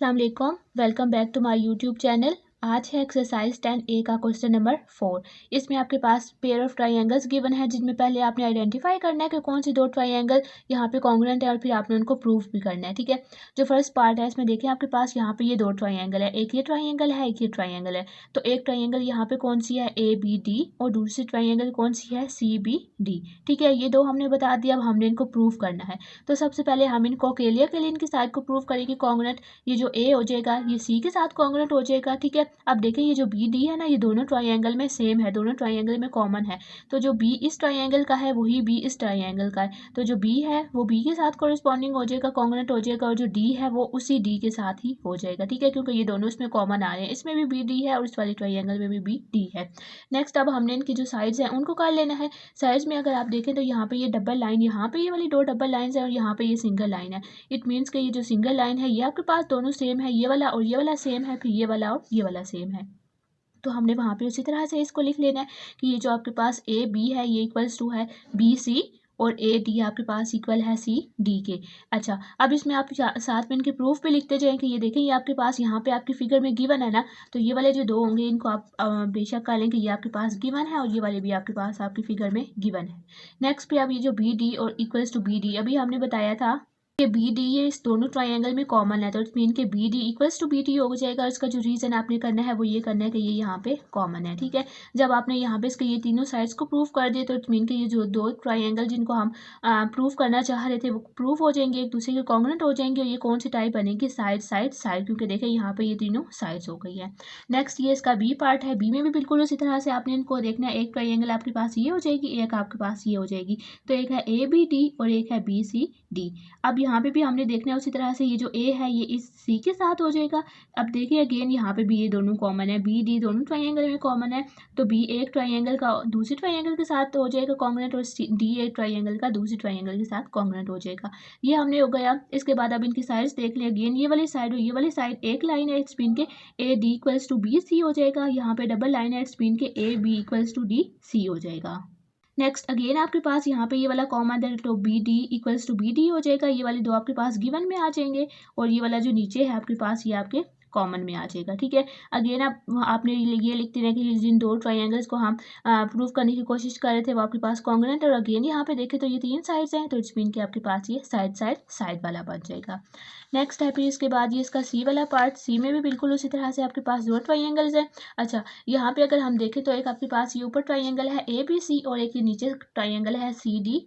अस्सलाम वालेकुम, welcome back to my YouTube channel. आज है एक्सरसाइज 10A का क्वेश्चन नंबर 4। इसमें आपके पास पेयर ऑफ ट्राइंगल्स गिवन है, जिनमें पहले आपने आइडेंटिफाई करना है कि कौन सी दो ट्राइंगल यहाँ पे कॉन्ग्रुएंट है और फिर आपने उनको प्रूफ भी करना है। ठीक है, जो फर्स्ट पार्ट है इसमें देखिए आपके पास यहाँ पे ये दो ट्राइंगल है, एक ये ट्राइंगल है, एक ये ट्राइंगल है। तो एक ट्राइंगल यहाँ पे कौन सी है, ABD, और दूसरी ट्राइंगल कौन सी है, CBD। ठीक है, ये दो हमने बता दिया, अब हमने इनको प्रूफ करना है। तो सबसे पहले हम इनको अकेले अकेले इनकी साइड को प्रूफ करेंगे कॉन्ग्रुएंट। ये जो A हो जाएगा ये C के साथ कॉन्ग्रुएंट हो जाएगा। ठीक है, अब देखें ये जो BD है ना, ये दोनों ट्राइंगल में सेम है, दोनों ट्राइंगल में कॉमन है। तो जो B इस ट्राइंगल का है वही B इस ट्राइंगल का है, तो जो B है वो B के साथ कॉरेस्पॉन्डिंग हो जाएगा, कॉन्ग्रुएंट हो जाएगा, और जो D है वो उसी D के साथ ही हो जाएगा। ठीक है, क्योंकि ये दोनों इसमें कॉमन आ रहे हैं, इसमें भी BD है और इस वाली ट्राइंगल में भी BD है। नेक्स्ट अब हमने इनकी जो साइड्स हैं उनको कर लेना है। साइड्स में अगर आप देखें तो यहाँ पे ये डबल लाइन, यहाँ पे ये वाली दो डबल लाइंस है और यहाँ पे ये सिंगल लाइन है। इट मीन्स कि ये जो सिंगल लाइन है ये आपके पास दोनों सेम है, ये वाला और ये वाला सेम है, फिर ये वाला और ये वाला सेम है। तो हमने वहाँ पे उसी तरह से इसको लिख लेना है कि ये जो आपके पास AB है ये इक्वल्स टू है BC, और AD आपके पास इक्वल है CD के। अच्छा, अब इसमें आप साथ में इनके प्रूफ भी लिखते जाएं कि ये देखें ये आपके पास यहाँ पे आपकी फिगर में गिवन है ना, तो ये वाले जो दो होंगे इनको आप बेशक कर लें कि ये आपके पास गिवन है और ये वाले भी आपके पास आपकी फिगर में गिवन है। नेक्स्ट पे अब ये जो BD और इक्वल्स टू BD, अभी हमने बताया था कि BD ये इस दोनों ट्राइंगल में कॉमन है, तो इट मीन के BD इक्वल्स टू BD हो जाएगा। इसका जो रीज़न आपने करना है वो ये करना है कि ये यहाँ पे कॉमन है। ठीक है, जब आपने यहाँ पे इसके ये तीनों साइड्स को प्रूफ कर दिए तो इट मीन के ये जो दो ट्राइंगल जिनको हम प्रूफ करना चाह रहे थे वो प्रूफ हो जाएंगे, एक दूसरे के कॉन्ग्रुएंट हो जाएंगे, और ये कौन सी टाइप बनेगी, साइड साइड साइड, क्योंकि देखें यहाँ पे ये तीनों साइड्स हो गई है। नेक्स्ट ये इसका B पार्ट है, B में भी बिल्कुल उसी तरह से आपने इनको देखना है। एक ट्राइंगल आपके पास ये हो जाएगी, एक आपके पास ये हो जाएगी, तो एक है ABD और एक है BCD। अब यहाँ पे भी हमने देखना है उसी तरह से, ये जो A है ये इस C के साथ हो जाएगा। अब देखिए अगेन यहाँ पे भी ये दोनों कॉमन है, BD दोनों ट्राइंगल में कॉमन है, तो B एक ट्राइंगल का दूसरी ट्राइंगल के साथ हो जाएगा कॉन्ग्रुएंट, और D एक ट्राइंगल का दूसरी ट्राइंगल के साथ कॉन्ग्रुएंट हो जाएगा। ये हमने हो गया। इसके बाद अब इनकी साइड्स देख लें, अगेन ये वाली साइड और ये वाली साइड एक लाइन है, इट्स मीन के AD इक्वल्स टू BC हो जाएगा। यहाँ पे डबल लाइन है, इट्स मीन के AB इक्वल्स टू DC हो जाएगा। नेक्स्ट अगेन आपके पास यहाँ पे ये वाला कॉमन है, तो BD इक्वल्स टू BD हो जाएगा। ये वाले दो आपके पास गिवन में आ जाएंगे, और ये वाला जो नीचे है आपके पास ये आपके कॉमन में आ जाएगा। ठीक है, अगेन आपने ये लिखते रहे कि जिन दो ट्राइंगल्स को हम प्रूव करने की कोशिश कर रहे थे वो आपके पास कॉन्ग्रुएंट है, और अगेन यहाँ पे देखें तो ये तीन साइड्स हैं, तो इट्स मीन कि आपके पास ये साइड साइड साइड वाला बन जाएगा। नेक्स्ट है फिर इसके बाद ये इसका C वाला पार्ट, C में भी बिल्कुल उसी तरह से आपके पास दो ट्राइंगल्स हैं। अच्छा, यहाँ पे अगर हम देखें तो एक आपके पास ये ऊपर ट्राइंगल है ABC, और एक ये नीचे ट्राइंगल है CDE।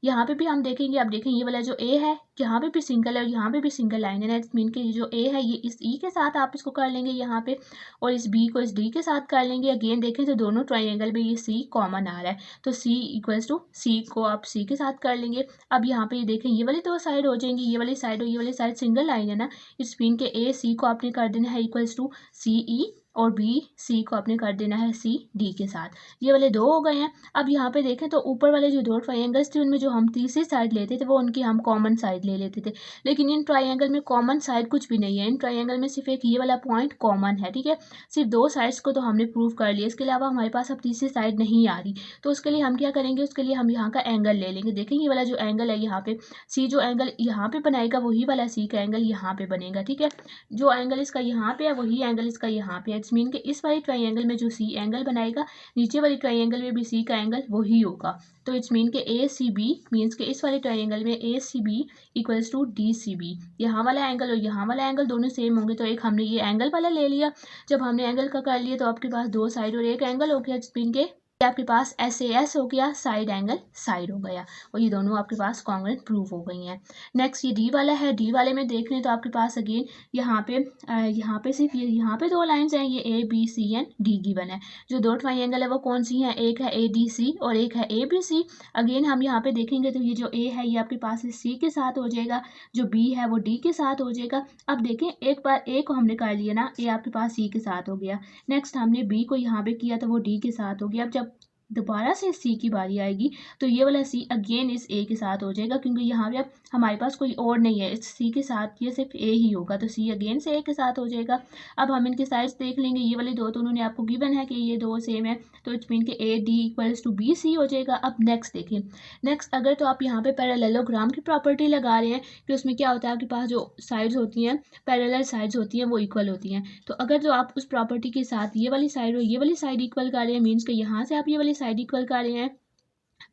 यहाँ पे भी हम देखेंगे, आप देखें ये वाला जो A है यहाँ पे भी सिंगल है और यहाँ पे भी सिंगल लाइन है, इट्स मीन के ये जो A है ये इस E के साथ आप इसको कर लेंगे यहाँ पे, और इस B को इस D के साथ कर लेंगे। अगेन देखें तो दोनों ट्राइंगल में ये C कॉमन आ रहा है, तो C इक्वल्स टू C को आप C के साथ कर लेंगे। अब यहाँ पे ये देखें ये वाली दो साइड हो जाएंगी, ये वाली साइड और ये वाली साइड सिंगल लाइन है ना, इट्स मीन के AC को आपने कर देना है इक्वल्स टू CE, और BC को आपने कर देना है CD के साथ। ये वाले दो हो गए हैं। अब यहाँ पे देखें तो ऊपर वाले जो दो ट्राइंगल्स थे उनमें जो हम तीसरी साइड लेते थे वो उनकी हम कॉमन साइड ले लेते थे, लेकिन इन ट्राइंगल में कॉमन साइड कुछ भी नहीं है। इन ट्राइंगल में सिर्फ एक ये वाला पॉइंट कॉमन है। ठीक है, सिर्फ दो साइड्स को तो हमने प्रूव कर लिया, इसके अलावा हमारे पास अब तीसरी साइड नहीं आ रही, तो उसके लिए हम क्या करेंगे, उसके लिए हम यहाँ का एंगल ले लेंगे। देखें ये वाला जो एंगल है यहाँ पे C जो एंगल यहाँ पे बनाएगा वही वाला C का एंगल यहाँ पे बनेगा। ठीक है, जो एंगल इसका यहाँ पे है वही एंगल इसका यहाँ पे है, इट्स मीन के इस वाली ट्राइंगल में जो C एंगल बनाएगा नीचे वाली ट्राइंगल में भी C का एंगल वही होगा, तो इट्स मीन के ACB मीन्स के इस वाले ट्राइंगल में ACB इक्वल्स टू DCB। यहाँ वाला एंगल और यहाँ वाला एंगल दोनों सेम होंगे, तो एक हमने ये एंगल वाला ले लिया। जब हमने एंगल का कर लिया तो आपके पास दो साइड और एक एंगल हो गया, इट्स मीन के आपके पास SAS हो गया, साइड एंगल साइड हो गया, और ये दोनों आपके पास कॉन्ग्रुएंट प्रूव हो गई हैं। नेक्स्ट ये D वाला है, D वाले में देख लें तो आपके पास अगेन यहाँ पे सिर्फ ये यहाँ पे दो लाइंस हैं, ये ABC एंड D गिवन है। जो दो ट्राइंगल है वो कौन सी हैं, एक है ADC और एक है ABC। अगेन हम यहाँ पे देखेंगे तो ये जो A है ये आपके पास C के साथ हो जाएगा, जो B है वो D के साथ हो जाएगा। अब देखें एक बार A को हमने कर लिया ना, A आपके पास C के साथ हो गया, नेक्स्ट हमने B को यहाँ पे किया तो वो D के साथ हो गया। अब जब दोबारा से सी की बारी आएगी तो ये वाला सी अगेन इस ए के साथ हो जाएगा, क्योंकि यहाँ पे अब हमारे पास कोई और नहीं है, इस सी के साथ ये सिर्फ ए ही होगा, तो सी अगेन से ए के साथ हो जाएगा। अब हम इनके साइड्स देख लेंगे, ये वाले दो तो उन्होंने आपको गिवन है कि ये दो सेम है, तो इट्स मीन के A D equals to B C हो जाएगा। अब नेक्स्ट देखिए, नेक्स्ट अगर तो आप यहाँ पे पैरेललोग्राम की प्रॉपर्टी लगा रहे हैं कि उसमें क्या होता है, आपके पास जो साइड्स होती हैं, पैरेलल साइड्स होती हैं, वो इक्वल होती हैं। तो अगर जो आप उस प्रॉपर्टी के साथ ये वाली साइड और ये वाली साइड इक्वल कर रहे हैं, मीन्स कि यहाँ से आप ये वाली साइड इक्वल कर रहे हैं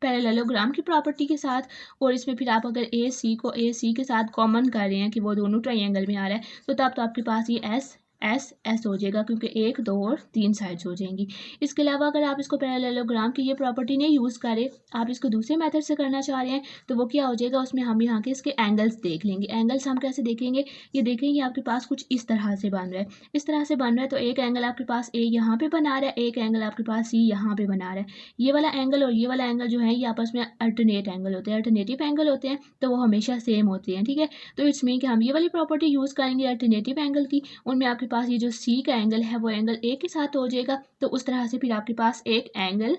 पैरेललोग्राम की प्रॉपर्टी के साथ, और इसमें फिर आप अगर ए सी के साथ कॉमन कर रहे हैं कि वो दोनों ट्रायंगल में आ रहा है, तो तब तो आपके पास ये एस एस एस हो जाएगा, क्योंकि 1 2 और 3 साइड्स हो जाएंगी। इसके अलावा अगर आप इसको पैरेललोग्राम की ये प्रॉपर्टी नहीं यूज़ करें, आप इसको दूसरे मेथड से करना चाह रहे हैं, तो वो क्या हो जाएगा, उसमें हम यहाँ के इसके एंगल्स देख लेंगे। एंगल्स हम कैसे देखेंगे, ये देखेंगे आपके पास कुछ इस तरह से बन रहा है, इस तरह से बन रहा है, तो एक एंगल आपके पास ए यहाँ पे बना रहा है, एक एंगल आपके पास सी यहाँ पे बना रहा है। ये वाला एंगल और ये वाला एंगल जो है ये आपस में अल्टरनेट एंगल होते हैं, अल्टरनेटिव एंगल होते हैं, तो वो हमेशा सेम होते हैं, ठीक है। तो इट्स मीन कि हम ये वाली प्रॉपर्टी यूज़ करेंगे अल्टरनेटिव एंगल की, उनमें आपके पास ये जो सी का एंगल है वो एंगल ए के साथ हो जाएगा, तो उस तरह से फिर आपके पास एक एंगल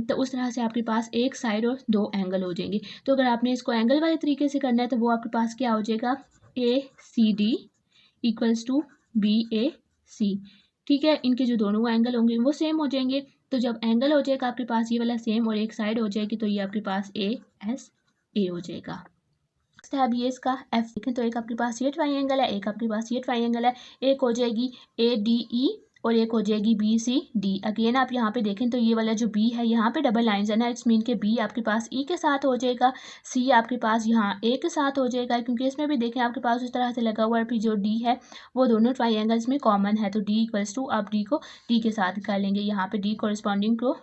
तो उस तरह से आपके पास एक साइड और दो एंगल हो जाएंगे। तो अगर आपने इसको एंगल वाले तरीके से करना है तो वो आपके पास क्या हो जाएगा, A C D equals to B A C, ठीक है। इनके जो दोनों एंगल होंगे वो सेम हो जाएंगे, तो जब एंगल हो जाएगा आपके पास ये वाला सेम और एक साइड हो जाएगी, तो ये आपके पास ए एस ए हो जाएगा। अब ये इसका एफ देखें, तो एक आपके पास ये ट्राइंगल है, एक आपके पास ये ट्राइंगल है, एक हो जाएगी ए डी ई और एक हो जाएगी बी सी डी। अगेन आप यहाँ पे देखें तो ये वाला जो बी है यहाँ पे डबल लाइंस है ना, इट्स मीन के बी आपके पास ई के साथ हो जाएगा, सी आपके पास यहाँ ए के साथ हो जाएगा, क्योंकि इसमें भी देखें आपके पास उस तरह से लगा हुआ है, फिर जो डी है वो दोनों ट्राइंगल्स में कॉमन है, तो डी इक्वल्स टू आप डी को डी के साथ कर लेंगे, यहाँ पे डी कॉरस्पॉन्डिंग को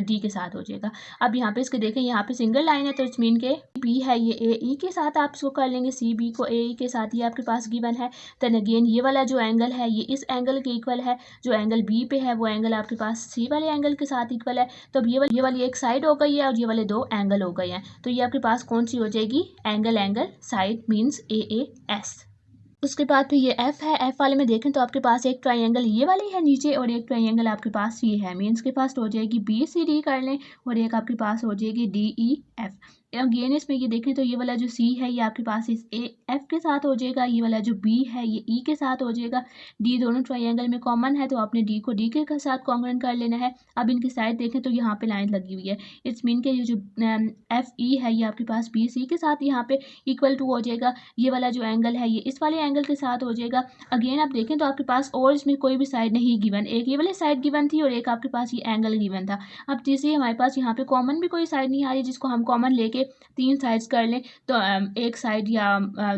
डी के साथ हो जाएगा। अब यहाँ पे इसके देखें यहाँ पे सिंगल लाइन है, तो इट्स मीन के बी है ये ए ई के साथ आप इसको कर लेंगे, सी बी को ए ई के साथ, ये आपके पास गिवन है। देन अगेन ये वाला जो एंगल है ये इस एंगल के इक्वल है, जो एंगल बी पे है वो एंगल आपके पास सी वाले एंगल के साथ इक्वल है, तो अब ये वाली एक साइड हो गई है और ये वाले दो एंगल हो गए हैं, तो ये आपके पास कौन सी हो जाएगी, angle angle side means A A S. उसके बाद फिर ये एफ है, एफ वाले में देखें तो आपके पास एक ट्राइंगल ये वाली है नीचे और एक ट्राइंगल आपके पास ये है, मीन्स के पास हो जाएगी बी सी डी कर लें, और एक आपके पास हो जाएगी डी ई एफ। अगेन इसमें ये देखें तो ये वाला जो सी है ये आपके पास इस ए एफ के साथ हो जाएगा, ये वाला जो बी है ये ई के साथ हो जाएगा, डी दोनों ट्राइंगल में कॉमन है, तो आपने डी को डी के साथ कॉन्ग्रुएंट कर लेना है। अब इनकी साइड देखें तो यहाँ पे लाइन लगी हुई है, इट्स मीन के ये जो एफ ई है ये आपके पास बी सी के साथ यहाँ पे इक्वल टू हो जाएगा, ये वाला जो एंगल है ये इस वाले एंगल के साथ हो जाएगा। अगेन आप देखें तो आपके पास और इसमें कोई भी साइड नहीं गिवन, एक ये वाली साइड गिवन थी और एक आपके पास ये एंगल गिवन था। अब जैसे हमारे पास यहाँ पे कॉमन भी कोई साइड नहीं आ रही जिसको हम कॉमन लेके 3 साइड्स कर लें, तो एक साइड या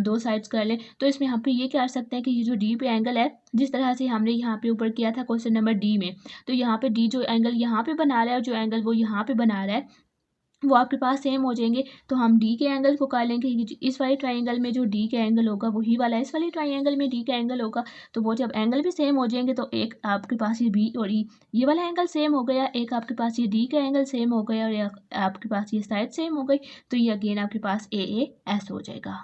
2 साइड्स कर लें, तो इसमें हम पे ये कर सकते हैं कि ये जो डी पे एंगल है, जिस तरह से हमने यहाँ पे ऊपर किया था क्वेश्चन नंबर डी में, तो यहाँ पे डी जो एंगल यहाँ पे बना रहा है और जो एंगल वो यहाँ पे बना रहा है वो आपके पास सेम हो जाएंगे, तो हम डी के एंगल को कर लेंगे, इस वाले ट्राइंगल में जो डी के एंगल होगा वही वाला इस वाले ट्राइंगल में डी का एंगल होगा, तो वो जब एंगल भी सेम हो जाएंगे तो एक आपके पास ये बी और ई ये वाला एंगल सेम हो गया, एक आपके पास ये डी का एंगल सेम हो गया और एक आपके पास ये साइड सेम हो गई, तो ये अगेन आपके पास ए एस हो जाएगा।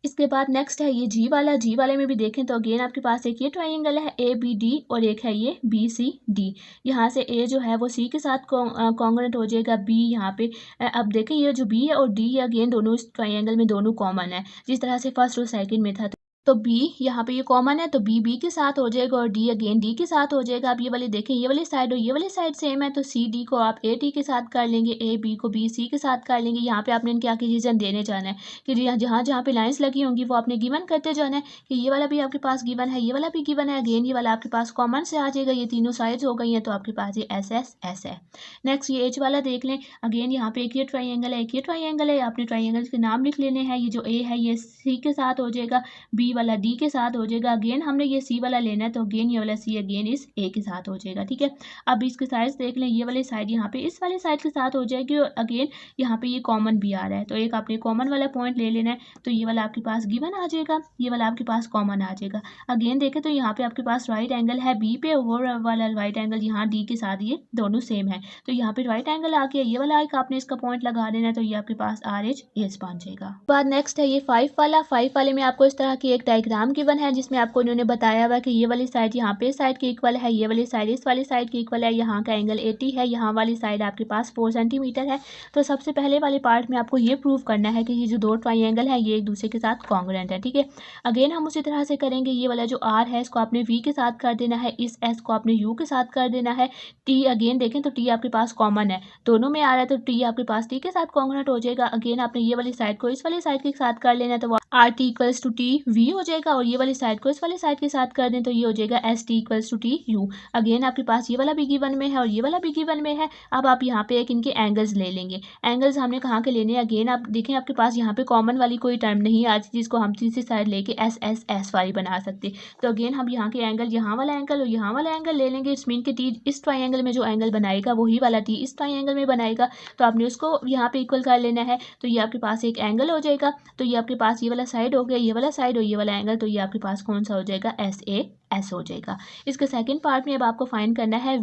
इसके बाद नेक्स्ट है ये जी वाला, जी वाले में भी देखें तो अगेन आपके पास एक ये ट्राइंगल है ए बी डी और एक है ये बी सी डी, यहाँ से ए जो है वो सी के साथ कॉन्ग्रुएंट हो जाएगा, बी यहाँ पे अब देखें ये जो बी है और डी अगेन दोनों इस ट्राइंगल में दोनों कॉमन है, जिस तरह से फर्स्ट और सेकंड में था, तो बी यहाँ पे ये कॉमन है तो बी बी के साथ हो जाएगा और डी अगेन डी के साथ हो जाएगा। आप ये वाले देखें ये वाली साइड और ये वाली साइड सेम है, तो सी डी को आप ए टी के साथ कर लेंगे, ए बी को बी सी के साथ कर लेंगे। यहाँ पे आपने इनके आगे रीजन देने जाना है कि जहाँ जहाँ पे लाइंस लगी होंगी वो आपने गिवन करते जाना है कि ये वाला भी आपके पास गिवन है, ये वाला भी गिवन है, अगेन ये वाला आपके पास कॉमन से आ जाएगा, ये तीनों साइड्स हो गई हैं, तो आपके पास ये एस एस एस है। नेक्स्ट ये एच वाला देख लें, अगेन यहाँ पे एक ये ट्राइंगल है, एक ये ट्राइंगल है, आपने ट्राइंगल के नाम लिख लेने हैं, ये जो ए है ये सी के साथ हो जाएगा, बी वाला डी के साथ हो जाएगा, अगेन हमने ये सी वाला लेना है तो अगेन ये वाला सी अगेन इस ए के साथ हो जाएगा, ठीक है। अब इसके साइड्स देख लें, ये वाली साइड यहाँ पे इस वाले साइड के साथ हो जाएगी और अगेन यहाँ पे ये कॉमन भी आ रहा है, तो एक आपने कॉमन वाला पॉइंट ले लेना है, तो ये वाला आपके पास गिवन आ जाएगा, ये वाला आपके पास कॉमन आ जाएगा। अगेन देखें तो यहाँ पे आपके पास राइट एंगल है बी पे और वाला राइट एंगल यहाँ डी के साथ ये दोनों सेम है, तो यहाँ पे राइट एंगल आ गया, ये वाला एक आपने इसका पॉइंट लगा देना है, तो ये आपके पास आर एच एस बन जाएगा। बाद नेक्स्ट है ये 5 वाला, 5 वाले में आपको इस तरह की एक डायग्राम गिवन है जिसमें आपको उन्होंने बताया हुआ कि ये वाली साइड यहाँ पे साइड के इक्वल है, ये वाली साइड इस वाली साइड के इक्वल है, यहाँ का एंगल 80 है, यहाँ वाली साइड आपके पास 4 सेंटीमीटर है। तो सबसे पहले वाले पार्ट में आपको ये प्रूव करना है कि ये जो दो ट्राइंगल है ये एक दूसरे के साथ कॉन्ग्रुएंट है। ठीक है, अगेन हम उसी तरह से करेंगे। ये वाला जो आर है इसको आपने वी के साथ कर देना है, इस एस को आपने यू के साथ कर देना है। टी अगेन देखें तो टी आपके पास कॉमन है, दोनों में आ रहा है तो टी आपके पास टी के साथ कॉन्ग्रुएंट हो जाएगा। अगेन आपने ये वाली साइड को इस वाली साइड के साथ कर लेना है तो वो R T equals to T V हो जाएगा, और ये वाली साइड को इस वाली साइड के साथ कर दें तो ये हो जाएगा S T equals to T U. Again आपके पास ये वाला भी गिवन में है और ये वाला भी गिवन में है। अब आप यहाँ पे एक इनके एंगल्स ले लेंगे। एंगल्स हमने कहाँ के लेने हैं, अगेन आप देखें आपके पास यहाँ पे कॉमन वाली कोई टर्म नहीं है आज जिसको हम तीसरी साइड लेके एस एस एस वाली बना सकते। तो अगेन हम यहाँ के एंगल, यहाँ वाला एंगल और यहाँ वाला एंगल ले लेंगे। इट्स मीन कि टी इस ट्राइंगल में जो एंगल बनाएगा वही वाला टी इस ट्राइंगल में बनाएगा, तो आपने उसको यहाँ पे इक्वल कर लेना है। तो ये आपके पास एक एंगल हो जाएगा। तो ये आपके पास ये वाला साइड हो गया, ये वाला साइड और ये वाला एंगल, तो ये आपके पास कौन सा हो जाएगा, एस ए एस हो जाएगा। इसके सेकंड पार्ट में अब आपको फाइंड करना है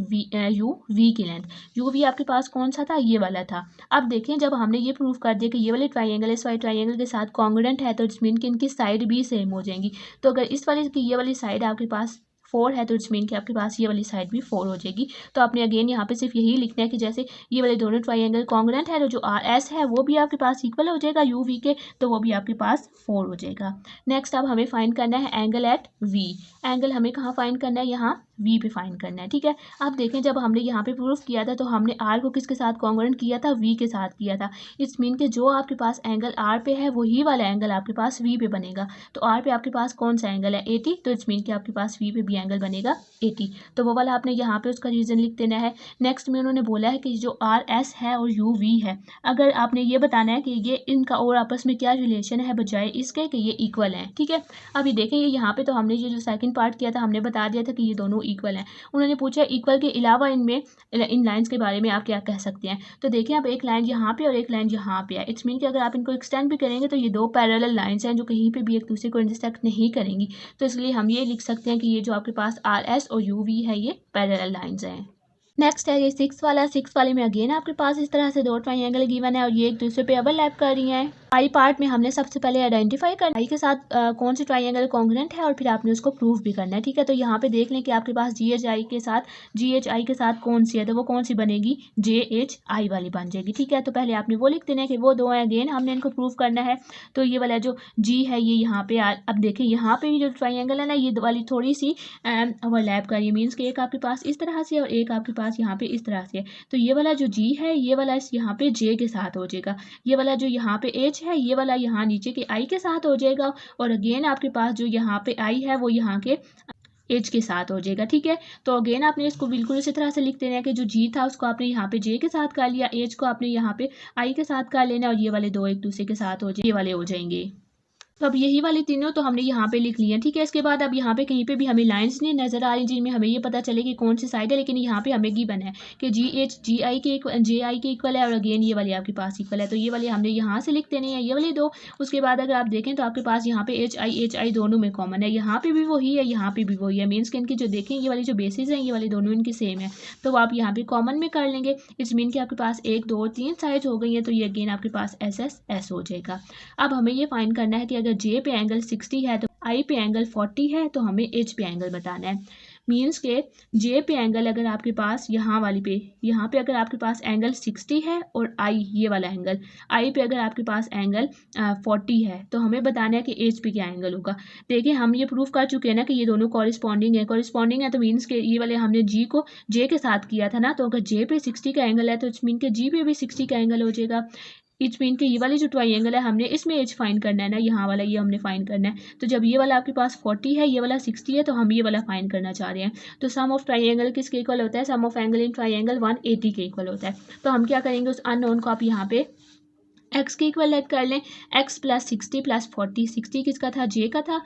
यू वी की लेंथ। यू वी आपके पास कौन सा था, ये वाला था। अब देखें जब हमने ये प्रूव कर दिया कि ये वाले ट्राइंगल इस वाले ट्राइंगल के साथ कॉन्ग्रुएंट है तो इट्स मीन कि इनकी साइड भी सेम हो जाएंगी। तो अगर इस वाले की ये वाली साइड आपके पास 4 है तो इट्स मीन कि आपके पास ये वाली साइड भी 4 हो जाएगी। तो आपने अगेन यहाँ पे सिर्फ यही लिखना है कि जैसे ये वाले दोनों ट्राइंगल कॉन्ग्रुएंट है तो जो आर एस है वो भी आपके पास इक्वल हो जाएगा यू वी के, तो वो भी आपके पास 4 हो जाएगा। नेक्स्ट अब हमें फाइंड करना है एंगल एट वी। एंगल हमें कहाँ फाइंड करना है, यहाँ वी पे फाइंड करना है। ठीक है, अब देखें जब हमने यहाँ पे प्रूफ किया था तो हमने आर को किसके साथ कॉन्ग्रुएंट किया था, वी के साथ किया था। इट्स मीन कि जो आपके पास एंगल आर पे है वही वाला एंगल आपके पास वी पे बनेगा। तो आर पे आपके पास कौन सा एंगल है, 80, तो इट्स मीन कि आपके पास वी पे भी एंगल बनेगा 80। तो वो वाला आपने यहाँ पे उसका रीज़न लिख देना है। नेक्स्ट में उन्होंने बोला है कि जो आर एस है और यू वी है, अगर आपने ये बताना है कि ये इनका और आपस में क्या रिलेशन है बजाय इसके कि ये इक्वल है। ठीक है, अभी देखें ये यहाँ पे तो हमने ये जो सेकंड पार्ट किया था हमने बता दिया था कि ये दोनों इक्वल हैं। उन्होंने पूछा इक्वल के अलावा इनमें इन लाइंस के बारे में आप क्या कह सकते हैं। तो देखिए आप एक लाइन यहाँ पे और एक लाइन यहाँ पे है। इट्स मीन कि अगर आप इनको एक्सटेंड भी करेंगे तो ये दो पैरेलल लाइंस हैं जो कहीं पे भी एक दूसरे को इंटरसेक्ट नहीं करेंगी। तो इसलिए हम ये लिख सकते हैं कि ये जो आपके पास आर एस और यू वी है ये पैरेलल लाइंस हैं। नेक्स्ट है ये 6 वाला। 6 वाले में अगेन आपके पास इस तरह से दो ट्राइंगल गिवन है और ये एक दूसरे पे ओवरलैप कर रही हैं। आई पार्ट में हमने सबसे पहले आइडेंटिफाई करना आई के साथ कौन सी ट्राइंगल कॉन्ग्रुएंट है और फिर आपने उसको प्रूव भी करना है। ठीक है, तो यहाँ पे देख लें कि आपके पास जी एच आई के साथ कौन सी है, तो वो कौन सी बनेगी, जे एच आई वाली बन जाएगी। ठीक है, तो पहले आपने वो लिख देना है कि वो दो हैं। अगेन हमने इनको प्रूव करना है। तो ये वाला जो जी है ये यहाँ पे अब देखें यहाँ पे भी जो ट्राइंगल है ना ये वाली थोड़ी सी ओवरलैप कर रही है। मीन्स कि एक आपके पास इस तरह से और एक आपके पास यहाँ पे इस तरह से है। तो ये वाला जो जी है ये वाला इस यहाँ पे जे के साथ हो जाएगा। ये वाला जो यहाँ पे एच है ये वाला यहाँ नीचे के आई के साथ हो जाएगा। और अगेन आपके पास जो यहाँ पे आई है वो यहाँ के एच के साथ हो जाएगा। ठीक है, तो अगेन आपने इसको बिल्कुल इसी तरह से लिख देना है कि जो जी था उसको आपने यहाँ पे जे के साथ कर लिया, एच को आपने यहाँ पे आई के साथ कर लेना और ये वाले दो एक दूसरे के साथ हो जाए, ये वाले हो जाएंगे। तो अब यही वाले तीनों तो हमने यहाँ पे लिख लिए। ठीक है, इसके बाद अब यहाँ पे कहीं पे भी हमें लाइंस नहीं नजर आ रही जिनमें हमें ये पता चले कि कौन सी साइड है, लेकिन यहाँ पे हमें गिवन है कि जी एच जे आई के इक्वल है और अगेन ये वाले आपके पास इक्वल है। तो ये वाले हमने यहाँ से लिख देने हैं, ये वाले दो। उसके बाद अगर आप देखें तो आपके पास यहाँ पे एच आई दोनों में कॉमन है, यहाँ पे भी वही है यहाँ पे भी वही है। मीन्स कि इनकी जो देखें ये वाली जो बेसिस है ये वाली दोनों इनकी सेम है, तो आप यहाँ पे कॉमन में कर लेंगे। इट्स मीन कि आपके पास 1 2 3 साइड हो गई है, तो ये अगेन आपके पास एस एस एस हो जाएगा। अब हमें ये फाइंड करना है कि अगर जे पे एंगल 60 है तो आई पे एंगल 40 है, तो हमें एच पे एंगल बताना है। मीन्स के जे पे एंगल अगर आपके पास यहाँ पे अगर आपके पास एंगल 60 है और आई ये वाला एंगल आई पे अगर आपके पास एंगल 40 है, तो हमें बताना है कि एच पे क्या एंगल होगा। देखिए हम ये प्रूफ कर चुके हैं ना कि ये दोनों कॉरिस्पॉन्डिंग है। तो मीन्स के ये वाले हमने जी को जे के साथ किया था ना, तो अगर जे पे 60 का एंगल है तो इट्स मीन के जी पे भी 60 का एंगल हो जाएगा। इट्स मीन कि ये वाली जो ट्राइंगल है हमने इसमें एच फाइंड करना है ना, यहाँ वाला ये हमने फाइंड करना है। तो जब ये वाला आपके पास 40 है ये वाला 60 है, तो हम ये वाला फाइंड करना चाह रहे हैं। तो सम ऑफ ट्राइंगल किसके इक्वल होता है, सम ऑफ एंगल इन ट्राइंगल 180 के इक्वल होता है। तो हम क्या करेंगे, उस अननोन को आप यहाँ पे एक्स के इक्वल लेट कर लें। एक्स प्लस 60 प्लस 40, 60 किसका था, जे का था,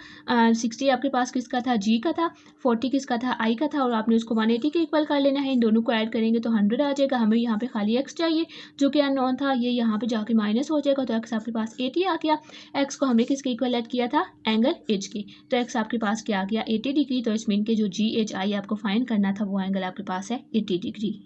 60 आपके पास किसका था, जी का था, 40 किसका था, आई का था, और आपने उसको 180 के इक्वल कर लेना है। इन दोनों को ऐड करेंगे तो 100 आ जाएगा। हमें यहाँ पे खाली एक्स चाहिए जो कि अननोन था, ये यहाँ पे जाके माइनस हो जाएगा, तो एक्स आपके पास 80 आ गया। एक्स को हमने किसके इक्वल लेट किया था, एंगल एच की, तो एक्स आपके पास क्या आ गया, 80 डिग्री। तो इस मीन के जो जी एच आई आपको फाइंड करना था वो एंगल आपके पास है 80 डिग्री।